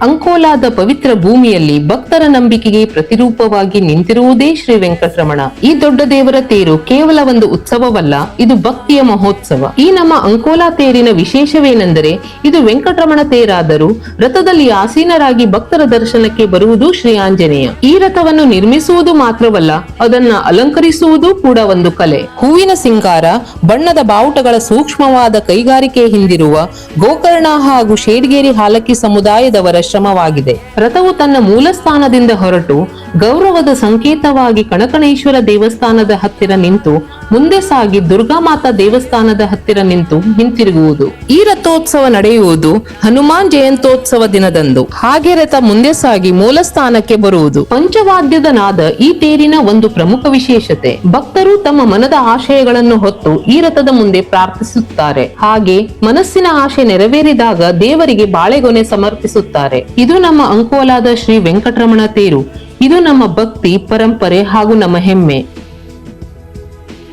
ಅಂಕೋಲಾದ ಪವಿತ್ರ ಭೂಮಿಯಲ್ಲಿ ಭಕ್ತರ ನಂಬಿಕೆಗೆ ಪ್ರತಿರೂಪವಾಗಿ ನಿಂತಿರುವುದೇ ಶ್ರೀ ವೆಂಕಟರಮಣ. ಈ ದೊಡ್ಡ ದೇವರ ತೇರು ಕೇವಲ ಒಂದು ಉತ್ಸವವಲ್ಲ, ಇದು ಭಕ್ತಿಯ ಮಹೋತ್ಸವ. ಈ ನಮ್ಮ ಅಂಕೋಲಾ ತೇರಿನ ವಿಶೇಷವೇನೆಂದರೆ ಇದು ವೆಂಕಟರಮಣ ತೇರಾದರೂ ರಥದಲ್ಲಿ ಆಸೀನರಾಗಿ ಭಕ್ತರ ದರ್ಶನಕ್ಕೆ ಬರುವುದು ಶ್ರೀ ಆಂಜನೇಯ. ಈ ರಥವನ್ನು ನಿರ್ಮಿಸುವುದು ಮಾತ್ರವಲ್ಲ, ಅದನ್ನ ಅಲಂಕರಿಸುವುದು ಕೂಡ ಒಂದು ಕಲೆ. ಹೂವಿನ ಸಿಂಗಾರ, ಬಣ್ಣದ ಬಾವುಟಗಳ ಸೂಕ್ಷ್ಮವಾದ ಕೈಗಾರಿಕೆ ಹಿಂದಿರುವ ಗೋಕರ್ಣ ಹಾಗೂ ಶೇಡ್ಗೇರಿ ಹಾಲಕ್ಕಿ ಸಮುದಾಯದವರ ಶ್ರಮವಾಗಿದೆ. ರಥವು ತನ್ನ ಮೂಲ ಸ್ಥಾನದಿಂದ ಹೊರಟು ಗೌರವದ ಸಂಕೇತವಾಗಿ ಕಣಕಣೇಶ್ವರ ದೇವಸ್ಥಾನದ ಹತ್ತಿರ ನಿಂತು ಮುಂದೆ ಸಾಗಿ ದುರ್ಗಾಮಾತಾ ದೇವಸ್ಥಾನದ ಹತ್ತಿರ ನಿಂತು ಹಿಂತಿರುಗುವುದು. ಈ ರಥೋತ್ಸವ ನಡೆಯುವುದು ಹನುಮಾನ್ ಜಯಂತ್ಯೋತ್ಸವ ದಿನದಂದು. ಹಾಗೆ ರಥ ಮುಂದೆ ಸಾಗಿ ಮೂಲ ಸ್ಥಾನಕ್ಕೆ ಬರುವುದು. ಪಂಚವಾದ್ಯದ ನಾದ ಈ ತೇರಿನ ಒಂದು ಪ್ರಮುಖ ವಿಶೇಷತೆ. ಭಕ್ತರು ತಮ್ಮ ಮನದ ಆಶಯಗಳನ್ನು ಹೊತ್ತು ಈ ರಥದ ಮುಂದೆ ಪ್ರಾರ್ಥಿಸುತ್ತಾರೆ. ಹಾಗೆ ಮನಸ್ಸಿನ ಆಶೆ ನೆರವೇರಿದಾಗ ದೇವರಿಗೆ ಬಾಳೆಗೊನೆ ಸಮರ್ಪಿಸುತ್ತಾರೆ. ಇದು ನಮ್ಮ ಅಂಕೋಲಾದ ಶ್ರೀ ವೆಂಕಟರಮಣ ತೇರು. ಇದು ನಮ್ಮ ಭಕ್ತಿ ಪರಂಪರೆ ಹಾಗೂ ನಮ್ಮ ಹೆಮ್ಮೆ.